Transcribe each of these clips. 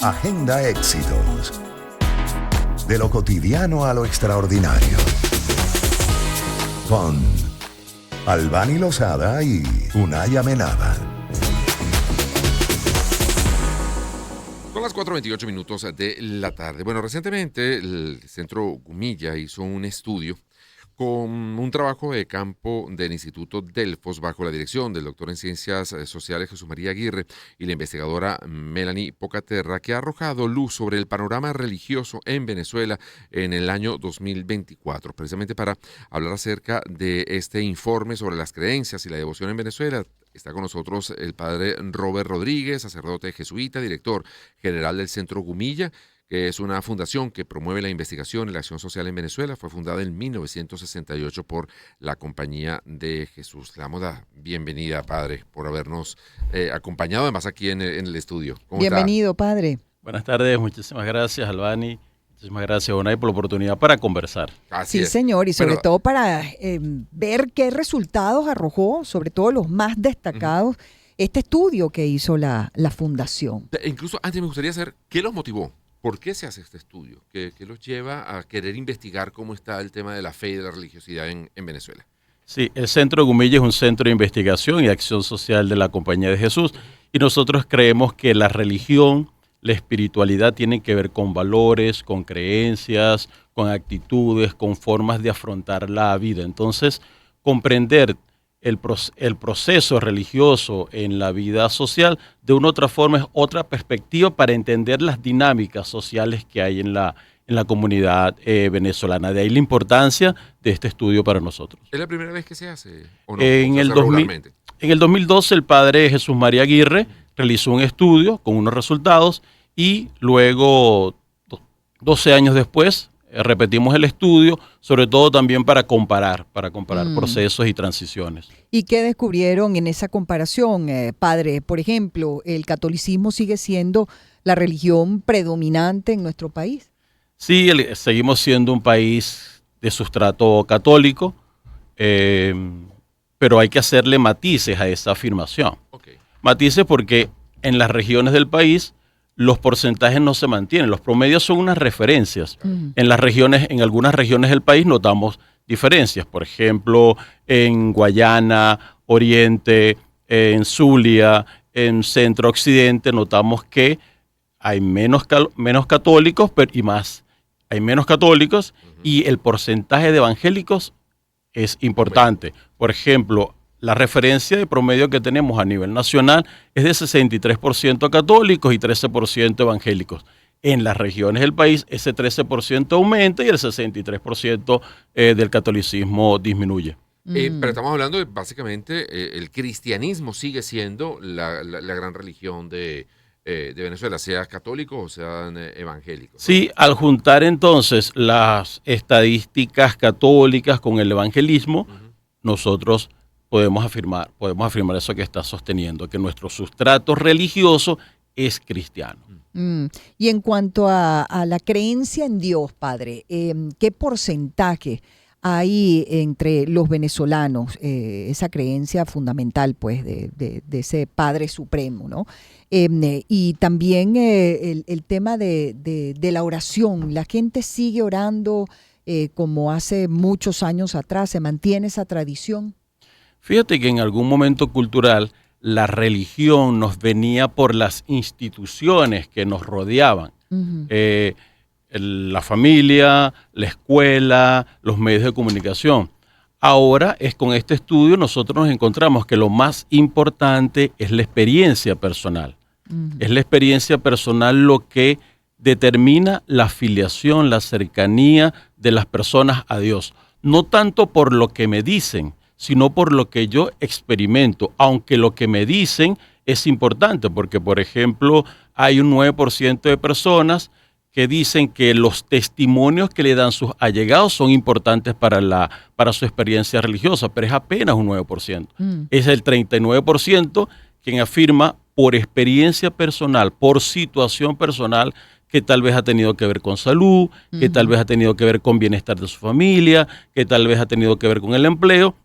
Agenda Éxitos. De lo cotidiano a lo extraordinario. Con Albany Lozada y Unay Amenábar. Son las 4:28 de la tarde. Bueno, recientemente el Centro Gumilla hizo un estudio con un trabajo de campo del Instituto Delfos bajo la dirección del doctor en Ciencias Sociales Jesús María Aguirre y la investigadora Melanie Pocaterra, que ha arrojado luz sobre el panorama religioso en Venezuela en el año 2024. Precisamente para hablar acerca de este informe sobre las creencias y la devoción en Venezuela, está con nosotros el padre Robert Rodríguez, sacerdote jesuita, director general del Centro Gumilla, que es una fundación que promueve la investigación y la acción social en Venezuela. Fue fundada en 1968 por la Compañía de Jesús. Le damos la bienvenida, padre, por habernos acompañado, además aquí en el estudio. ¿Cómo Bienvenido, está? padre. Buenas tardes, muchísimas gracias, Albany. Muchísimas gracias, Unay, por la oportunidad para conversar. Así Sí, es. señor, y sobre Bueno, todo para ver qué resultados arrojó, sobre todo los más destacados, este estudio que hizo la fundación. incluso antes me gustaría saber qué los motivó. ¿Por qué se hace este estudio? ¿Qué los lleva a querer investigar cómo está el tema de la fe y de la religiosidad en Venezuela? Sí, el Centro Gumilla es un centro de investigación y acción social de la Compañía de Jesús y nosotros creemos que la religión, la espiritualidad tienen que ver con valores, con creencias, con actitudes, con formas de afrontar la vida. Entonces, comprender el proceso religioso en la vida social de una u otra forma es otra perspectiva para entender las dinámicas sociales que hay en la comunidad venezolana. De ahí la importancia de este estudio para nosotros. ¿Es la primera vez que se hace o no? En ¿O se el hace regularmente? En el 2012 el padre Jesús María Aguirre realizó un estudio con unos resultados y luego, 12 años después, repetimos el estudio, sobre todo también para comparar procesos y transiciones. ¿Y qué descubrieron en esa comparación, padre? Por ejemplo, ¿el catolicismo sigue siendo la religión predominante en nuestro país? Sí, seguimos siendo un país de sustrato católico, pero hay que hacerle matices a esa afirmación. Okay. Matices porque en las regiones del país los porcentajes no se mantienen, los promedios son unas referencias. En algunas regiones del país notamos diferencias, por ejemplo, en Guayana, Oriente, en Zulia, en Centro Occidente, notamos que hay menos católicos hay menos católicos y el porcentaje de evangélicos es importante. Por ejemplo, la referencia de promedio que tenemos a nivel nacional es de 63% católicos y 13% evangélicos. En las regiones del país ese 13% aumenta y el 63% del catolicismo disminuye. Pero estamos hablando de básicamente el cristianismo sigue siendo la gran religión de Venezuela, sea católico o sean evangélicos. Sí, al juntar entonces las estadísticas católicas con el evangelismo, nosotros podemos afirmar eso que está sosteniendo, que nuestro sustrato religioso es cristiano. Y en cuanto a la creencia en Dios, padre, ¿qué porcentaje hay entre los venezolanos? Esa creencia fundamental, pues, de ese Padre Supremo, ¿no? Y también el tema de la oración. ¿La gente sigue orando como hace muchos años atrás? ¿Se mantiene esa tradición? Fíjate que en algún momento cultural la religión nos venía por las instituciones que nos rodeaban. La familia, la escuela, los medios de comunicación. Ahora con este estudio nosotros nos encontramos que lo más importante es la experiencia personal. Es la experiencia personal lo que determina la afiliación, la cercanía de las personas a Dios. No tanto por lo que me dicen, sino por lo que yo experimento, aunque lo que me dicen es importante, porque, por ejemplo, hay un 9% de personas que dicen que los testimonios que le dan sus allegados son importantes para su experiencia religiosa, pero es apenas un 9%. Es el 39% quien afirma por experiencia personal, por situación personal, que tal vez ha tenido que ver con salud, que tal vez ha tenido que ver con bienestar de su familia, que tal vez ha tenido que ver con el empleo.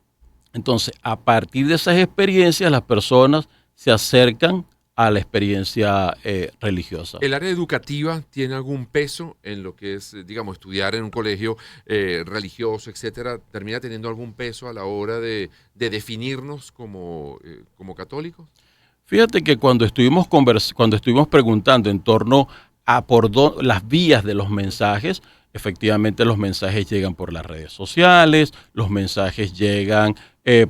Entonces, a partir de esas experiencias, las personas se acercan a la experiencia religiosa. ¿El área educativa tiene algún peso en lo que es, digamos, estudiar en un colegio religioso, etcétera? ¿Termina teniendo algún peso a la hora de definirnos como católicos? Fíjate que cuando estuvimos preguntando en torno a las vías de los mensajes, efectivamente los mensajes llegan por las redes sociales, los mensajes llegan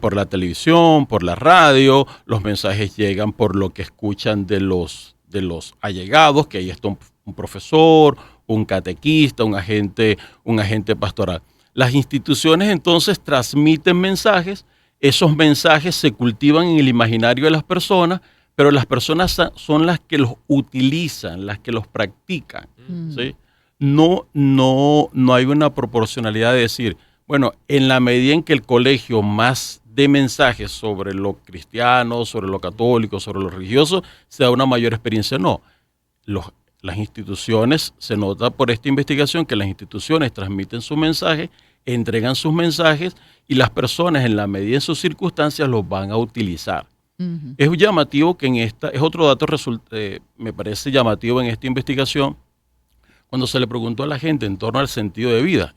por la televisión, por la radio, los mensajes llegan por lo que escuchan de los allegados, que ahí está un profesor, un catequista, un agente pastoral. Las instituciones entonces transmiten mensajes, esos mensajes se cultivan en el imaginario de las personas, pero las personas son las que los utilizan, las que los practican, ¿sí? No hay una proporcionalidad de decir, bueno, en la medida en que el colegio más dé mensajes sobre lo cristiano, sobre lo católico, sobre lo religioso, se da una mayor experiencia. No, las instituciones, se nota por esta investigación que las instituciones transmiten su mensaje, entregan sus mensajes y las personas en la medida de sus circunstancias los van a utilizar. Uh-huh. Es llamativo que es otro dato, me parece llamativo en esta investigación, cuando se le preguntó a la gente en torno al sentido de vida.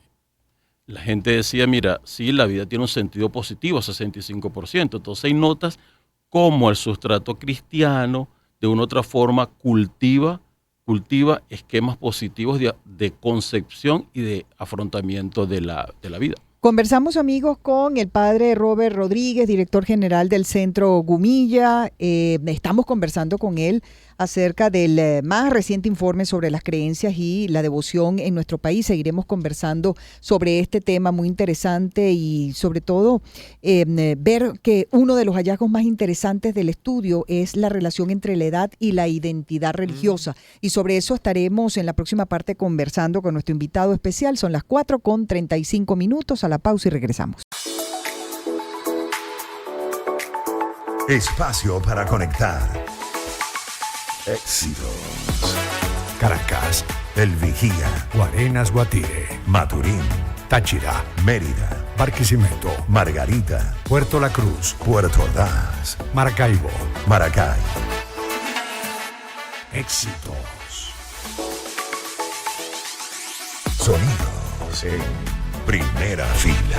La gente decía, mira, sí, la vida tiene un sentido positivo, 65%. Entonces hay notas cómo el sustrato cristiano, de una u otra forma, cultiva esquemas positivos de concepción y de afrontamiento de la vida. Conversamos, amigos, con el padre Robert Rodríguez, director general del Centro Gumilla. Estamos conversando con él acerca del más reciente informe sobre las creencias y la devoción en nuestro país. Seguiremos conversando sobre este tema muy interesante y sobre todo ver que uno de los hallazgos más interesantes del estudio es la relación entre la edad y la identidad religiosa. Y sobre eso estaremos en la próxima parte conversando con nuestro invitado especial. Son las 4:35. A la pausa y regresamos. Espacio para conectar. Éxitos. Caracas, El Vigía, Guarenas, Guatire, Maturín, Táchira, Mérida, Barquisimeto, Margarita, Puerto La Cruz, Puerto Ordaz, Maracaibo. Maracay. Éxitos. Sonidos en primera fila.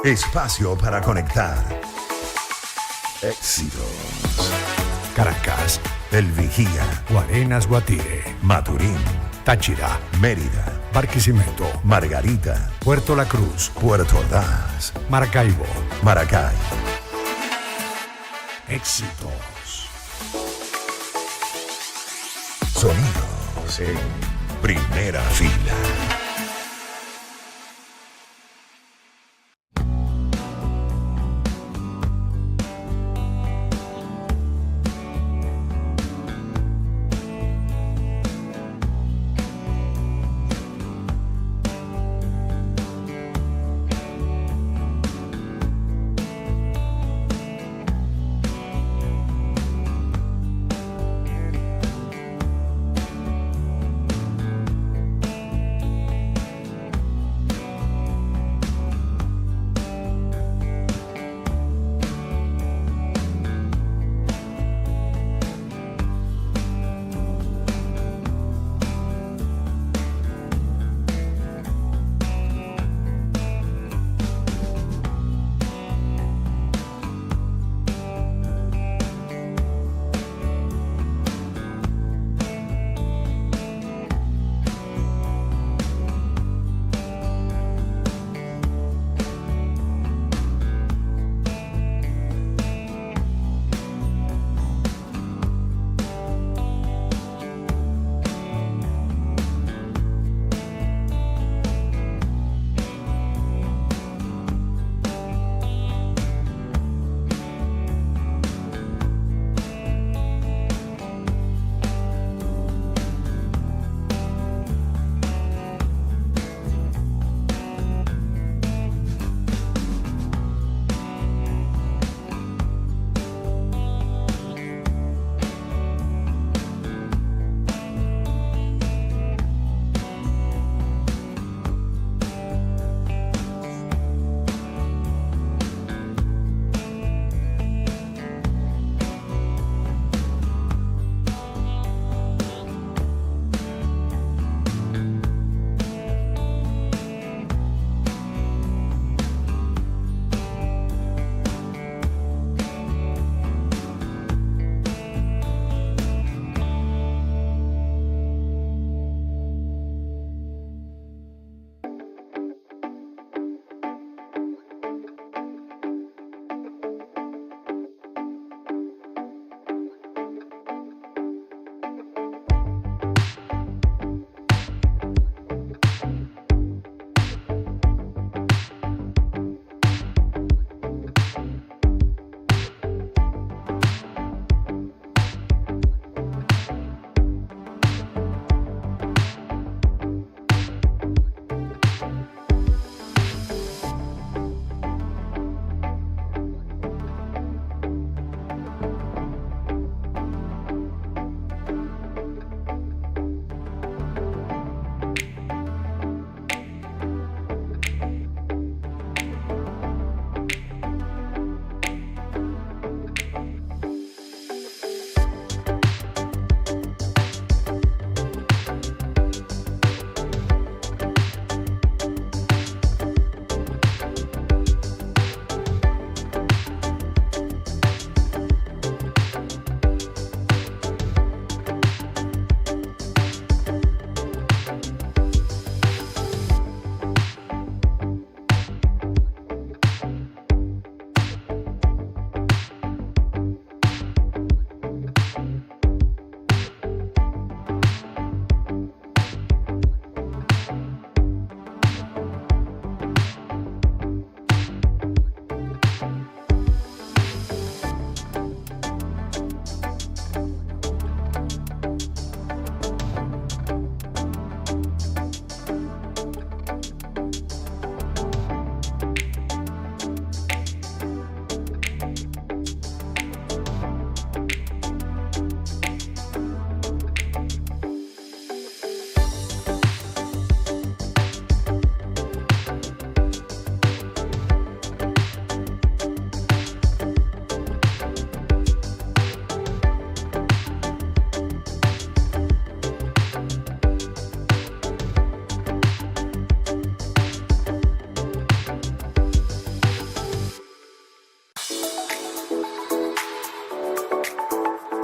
Espacio para conectar. Éxitos. Caracas, El Vigía, Guarenas, Guatire, Maturín, Táchira, Mérida, Barquisimeto, Margarita, Puerto La Cruz, Puerto Ordaz, Maracaibo. Maracay. Éxitos. Sonidos en primera fila.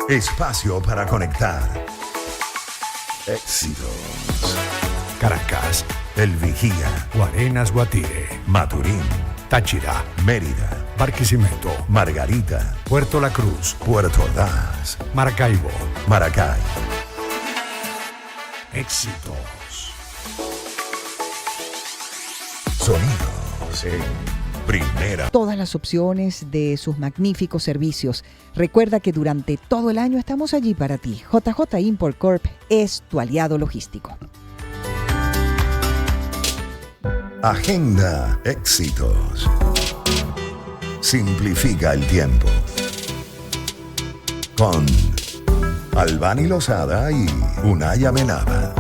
Espacio para conectar. Éxitos. Caracas, El Vigía, Guarenas, Guatire, Maturín, Táchira, Mérida, Barquisimeto, Margarita, Puerto La Cruz, Puerto Ordaz, Maracaibo. Maracay. Éxitos. Sonidos en primera. Todas las opciones de sus magníficos servicios. Recuerda que durante todo el año estamos allí para ti. JJ Import Corp es tu aliado logístico. Agenda Éxitos. Simplifica el tiempo. Con Albani Lozada y Unay Amenábar.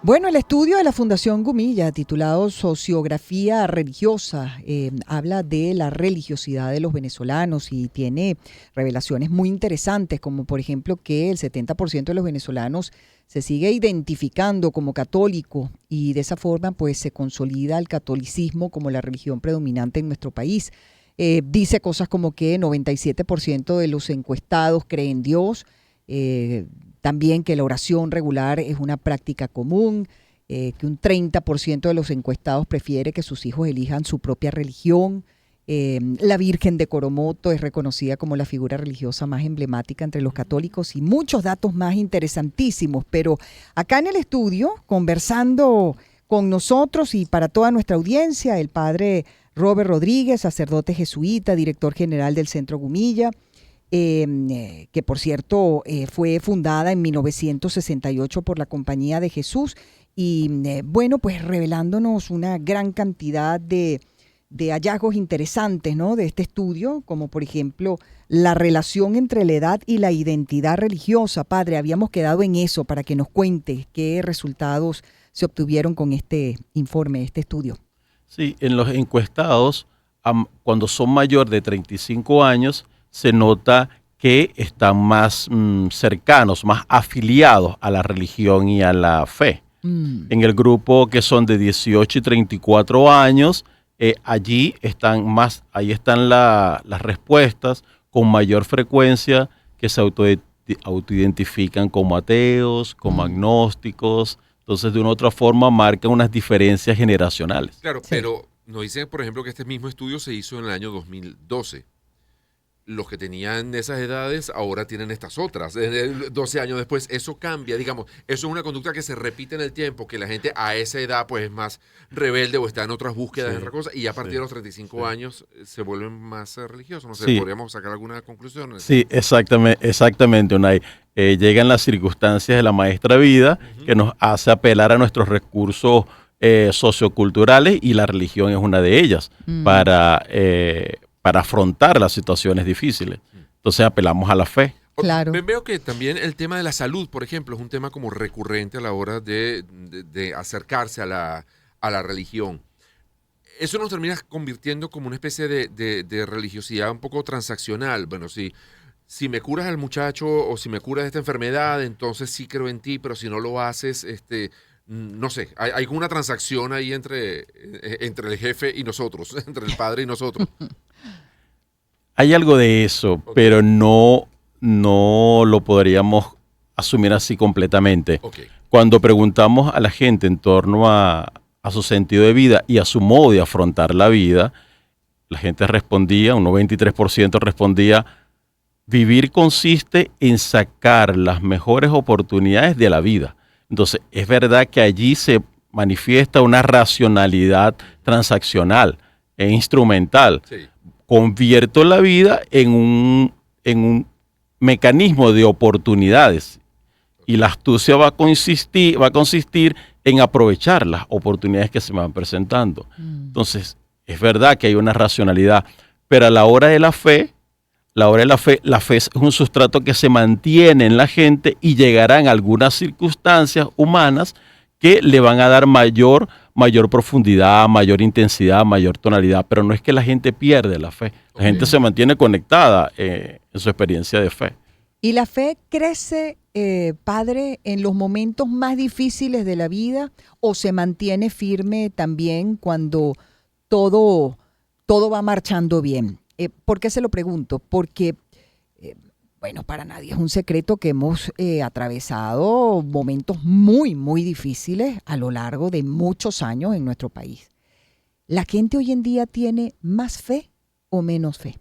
Bueno, el estudio de la Fundación Gumilla, titulado Sociografía Religiosa, habla de la religiosidad de los venezolanos y tiene revelaciones muy interesantes, como por ejemplo que el 70% de los venezolanos se sigue identificando como católico y de esa forma pues se consolida el catolicismo como la religión predominante en nuestro país. Dice cosas como que 97% de los encuestados creen en Dios, también que la oración regular es una práctica común, que un 30% de los encuestados prefiere que sus hijos elijan su propia religión. La Virgen de Coromoto es reconocida como la figura religiosa más emblemática entre los católicos y muchos datos más interesantísimos. Pero acá en el estudio, conversando con nosotros y para toda nuestra audiencia, el padre Robert Rodríguez, sacerdote jesuita, director general del Centro Gumilla, que por cierto fue fundada en 1968 por la Compañía de Jesús y bueno, pues revelándonos una gran cantidad de hallazgos interesantes, ¿no?, de este estudio, como por ejemplo la relación entre la edad y la identidad religiosa. Padre, habíamos quedado en eso para que nos cuente qué resultados se obtuvieron con este informe, este estudio. Sí, en los encuestados, cuando son mayor de 35 años, se nota que están más cercanos, más afiliados a la religión y a la fe. En el grupo que son de 18 y 34 años, ahí están las respuestas con mayor frecuencia que se autoidentifican como ateos, como agnósticos. Entonces, de una u otra forma, marcan unas diferencias generacionales. Claro, Sí. pero nos dicen, por ejemplo, que este mismo estudio se hizo en el año 2012. Los que tenían esas edades ahora tienen estas otras. 12 años después, eso cambia, digamos. Eso es una conducta que se repite en el tiempo, que la gente a esa edad pues es más rebelde o está en otras búsquedas, Sí, en otras cosas, y a partir sí, de los 35 sí. años se vuelven más religiosos. No sé, Sí. podríamos sacar alguna conclusión. Sí, exactamente, Unai. Llegan las circunstancias de la maestra vida que nos hace apelar a nuestros recursos socioculturales y la religión es una de ellas para afrontar las situaciones difíciles. Entonces apelamos a la fe. Claro. Veo que también el tema de la salud, por ejemplo, es un tema como recurrente a la hora de acercarse a la religión. Eso nos termina convirtiendo como una especie de religiosidad un poco transaccional. Bueno, si me curas al muchacho o si me curas de esta enfermedad, entonces sí creo en ti, pero si no lo haces, no sé, hay una transacción ahí entre el jefe y nosotros, entre el padre y nosotros. Hay algo de eso, pero no lo podríamos asumir así completamente. Ok. Cuando preguntamos a la gente en torno a su sentido de vida y a su modo de afrontar la vida, la gente respondía, un 93% respondía, vivir consiste en sacar las mejores oportunidades de la vida. Entonces, es verdad que allí se manifiesta una racionalidad transaccional e instrumental. Sí. Convierto la vida en un mecanismo de oportunidades y la astucia va a consistir en aprovechar las oportunidades que se me van presentando. Entonces, es verdad que hay una racionalidad, pero a la hora de la fe, la fe es un sustrato que se mantiene en la gente y llegarán algunas circunstancias humanas que le van a dar mayor profundidad, mayor intensidad, mayor tonalidad, pero no es que la gente pierde la fe. La gente se mantiene conectada en su experiencia de fe. ¿Y la fe crece, padre, en los momentos más difíciles de la vida o se mantiene firme también cuando todo va marchando bien? ¿Por qué se lo pregunto? Porque, bueno, para nadie es un secreto que hemos atravesado momentos muy, muy difíciles a lo largo de muchos años en nuestro país. ¿La gente hoy en día tiene más fe o menos fe?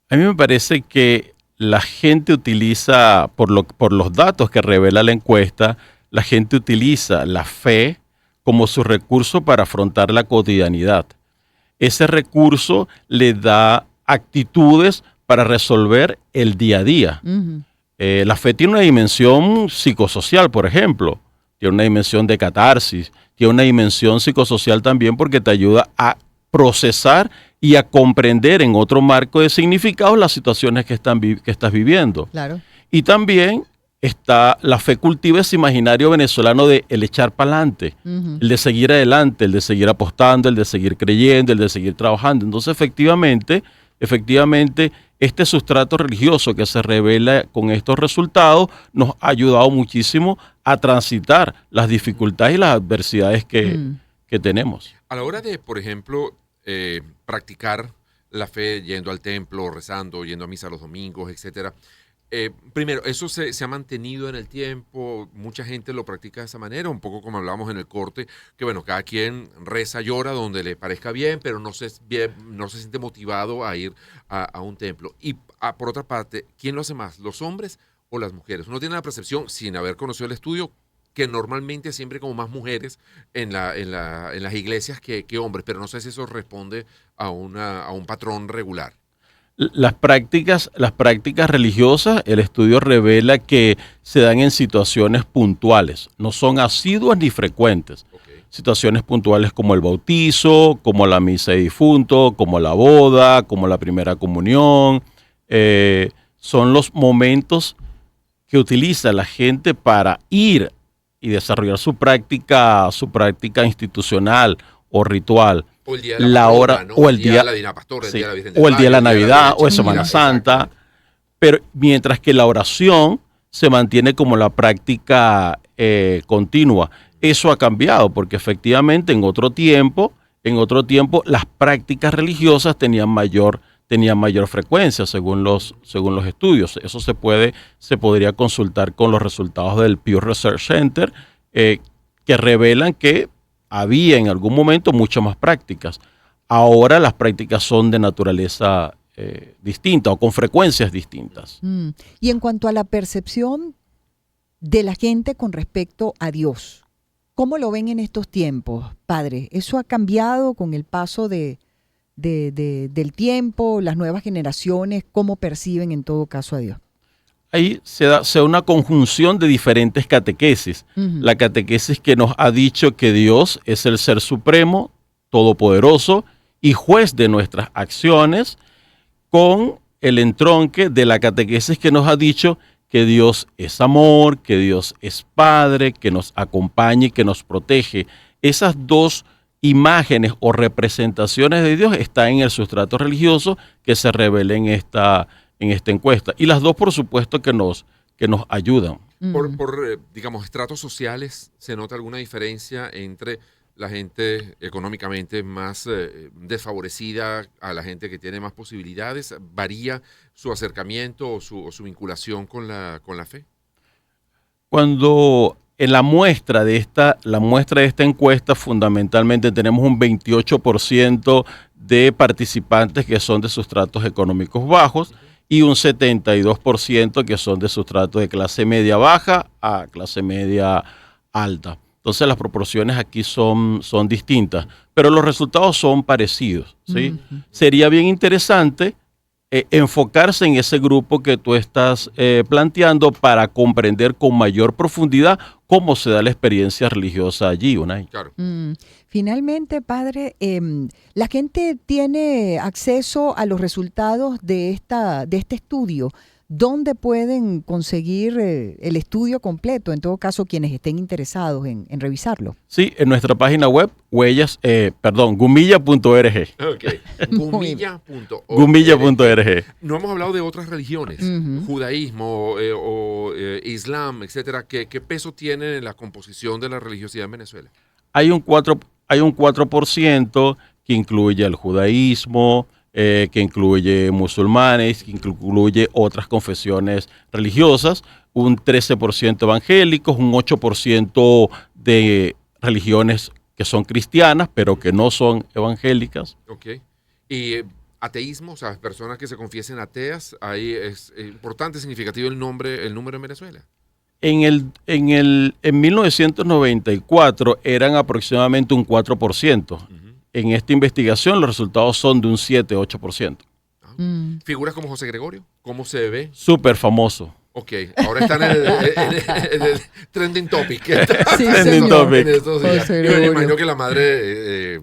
A mí me parece que la gente utiliza, por los datos que revela la encuesta, la gente utiliza la fe como su recurso para afrontar la cotidianidad. Ese recurso le da actitudes para resolver el día a día. Uh-huh. La fe tiene una dimensión psicosocial, por ejemplo. Tiene una dimensión de catarsis. Tiene una dimensión psicosocial también porque te ayuda a procesar y a comprender en otro marco de significados las situaciones que estás viviendo. Claro. Y también está la fe cultiva, ese imaginario venezolano de el echar para adelante, Uh-huh. el de seguir adelante, el de seguir apostando, el de seguir creyendo, el de seguir trabajando. Entonces, efectivamente, este sustrato religioso que se revela con estos resultados nos ha ayudado muchísimo a transitar las dificultades y las adversidades que tenemos. A la hora de, por ejemplo, practicar la fe yendo al templo, rezando, yendo a misa los domingos, etcétera. Primero, ¿eso se ha mantenido en el tiempo? ¿Mucha gente lo practica de esa manera? Un poco como hablábamos en el corte, que bueno, cada quien reza, llora donde le parezca bien, pero no se siente motivado a ir a un templo. Y por otra parte, ¿quién lo hace más, los hombres o las mujeres? Uno tiene la percepción, sin haber conocido el estudio, que normalmente siempre como más mujeres en las iglesias que hombres, pero no sé si eso responde a un patrón regular. Las prácticas religiosas, el estudio revela que se dan en situaciones puntuales, no son asiduas ni frecuentes. Okay. Situaciones puntuales como el bautizo, como la misa de difunto, como la boda, como la primera comunión. Son los momentos que utiliza la gente para ir y desarrollar su práctica institucional o ritual. O el día de la pastora, ¿no? O el día de la Divina Pastora, el sí, día de la Virgen del o el día de la Valle, Navidad o de Leche, Semana Santa, exacto. pero mientras que la oración se mantiene como la práctica continua. Eso ha cambiado porque efectivamente en otro tiempo las prácticas religiosas tenían mayor frecuencia según los estudios. Eso se podría consultar con los resultados del Pew Research Center que revelan que había en algún momento muchas más prácticas. Ahora las prácticas son de naturaleza distinta o con frecuencias distintas. Y en cuanto a la percepción de la gente con respecto a Dios, ¿cómo lo ven en estos tiempos, padre? ¿Eso ha cambiado con el paso del tiempo, las nuevas generaciones? ¿Cómo perciben en todo caso a Dios? Ahí se da una conjunción de diferentes catequesis. Uh-huh. La catequesis que nos ha dicho que Dios es el ser supremo, todopoderoso y juez de nuestras acciones, con el entronque de la catequesis que nos ha dicho que Dios es amor, que Dios es Padre, que nos acompaña y que nos protege. Esas dos imágenes o representaciones de Dios están en el sustrato religioso que se revela en esta encuesta. Y las dos, por supuesto, que nos ayudan. Por digamos, estratos sociales, ¿se nota alguna diferencia entre la gente económicamente más desfavorecida a la gente que tiene más posibilidades? ¿Varía su acercamiento o su vinculación con la fe? Cuando en la muestra de esta encuesta, fundamentalmente tenemos un 28% de participantes que son de sustratos económicos bajos, y un 72% que son de sustrato de clase media baja a clase media alta. Entonces las proporciones aquí son distintas, pero los resultados son parecidos, ¿sí? Uh-huh. Sería bien interesante enfocarse en ese grupo que tú estás planteando para comprender con mayor profundidad cómo se da la experiencia religiosa allí, Unai. Claro. Finalmente, padre, la gente tiene acceso a los resultados de este estudio. ¿Dónde pueden conseguir el estudio completo? En todo caso, quienes estén interesados en revisarlo. Sí, en nuestra página web, gumilla.org. Okay. Gumilla.org. Gumilla.org. No hemos hablado de otras religiones, uh-huh. Judaísmo o Islam, etcétera. ¿Qué peso tienen en la composición de la religiosidad en Venezuela? Hay un 4% que incluye el judaísmo, que incluye musulmanes, que incluye otras confesiones religiosas, un 13% evangélicos, un 8% de religiones que son cristianas, pero que no son evangélicas. Ok. Y ateísmo, o sea, personas que se confiesen ateas, ahí es importante, significativo el número en Venezuela. En 1994 eran aproximadamente un 4%. En esta investigación los resultados son de un 7-8%. Figuras como José Gregorio, ¿cómo se ve? Súper famoso. Ok, ahora está en el trending topic. Sí, Trending señor. topic. En estos días. José Y me Gregorio. imagino que la madre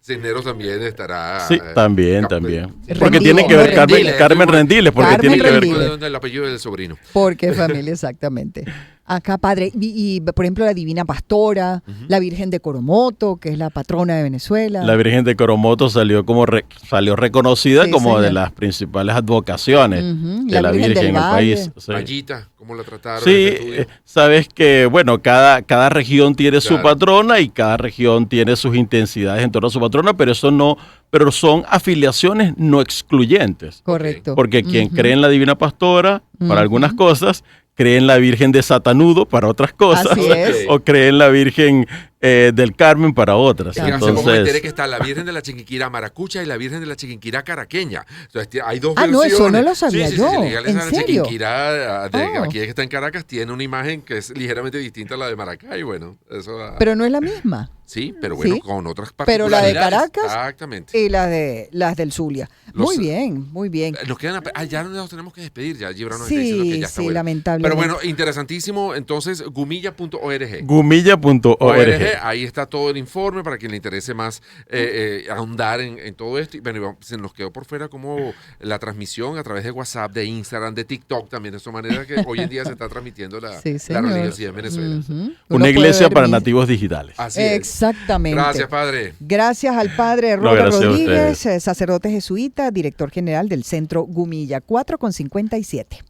Cisneros también estará. Sí, también. Rendiles, Porque tiene que ver Rendiles, Carmen Rendiles, porque Carmen tiene que ver Rendiles. El apellido del sobrino. Porque familia, exactamente. Acá, padre, por ejemplo, la Divina Pastora, la Virgen de Coromoto, que es la patrona de Venezuela. La Virgen de Coromoto salió salió reconocida Sí, como de señor. las principales advocaciones Ujú, de la Virgen del en el Valle. país. Sí. Mayita, ¿cómo la trataron? Sí, en ese estudio? sabes que, bueno, cada región tiene su Claro. patrona y cada región tiene sus intensidades en torno a su patrona, pero pero son afiliaciones no excluyentes. Correcto. Porque quien Ujú. cree en la Divina Pastora para algunas cosas, cree en la Virgen de Satanudo para otras cosas, Así es. o cree en la Virgen del Carmen para otras. Es que hace poco me enteré Entonces, que está la Virgen de la Chiquinquirá Maracucha y la Virgen de la Chiquinquirá Caraqueña. Entonces, hay dos Ah, no, versiones. eso no lo sabía yo. La ¿En la serio? Chiquinquirá Oh. aquí que está en Caracas tiene una imagen que es ligeramente distinta a la de Maracay. Bueno, eso Pero no es la misma. sí, pero bueno, Sí. con otras Pero la de particularidades. Caracas Exactamente. y las del Zulia. Los- Muy bien, muy bien. Nos quedan ya nos tenemos que despedir. Ya Gibran nos está diciendo que Sí, ya está sí, bueno. lamentablemente. Pero bueno, interesantísimo. Entonces, gumilla.org. gumilla.org. Ahí está todo el informe para quien le interese más ahondar en todo esto. Y bueno, se nos quedó por fuera como la transmisión a través de WhatsApp, de Instagram, de TikTok también, de esa manera que hoy en día se está transmitiendo la Sí, señor. religiosidad en Venezuela. Ujú. Uno Una puede iglesia ver para mis- nativos digitales. Así es. Exactamente. Gracias, padre. Gracias al padre No, Robert gracias a Rodríguez, ustedes. sacerdote jesuita, director general del Centro Gumilla, 4:57.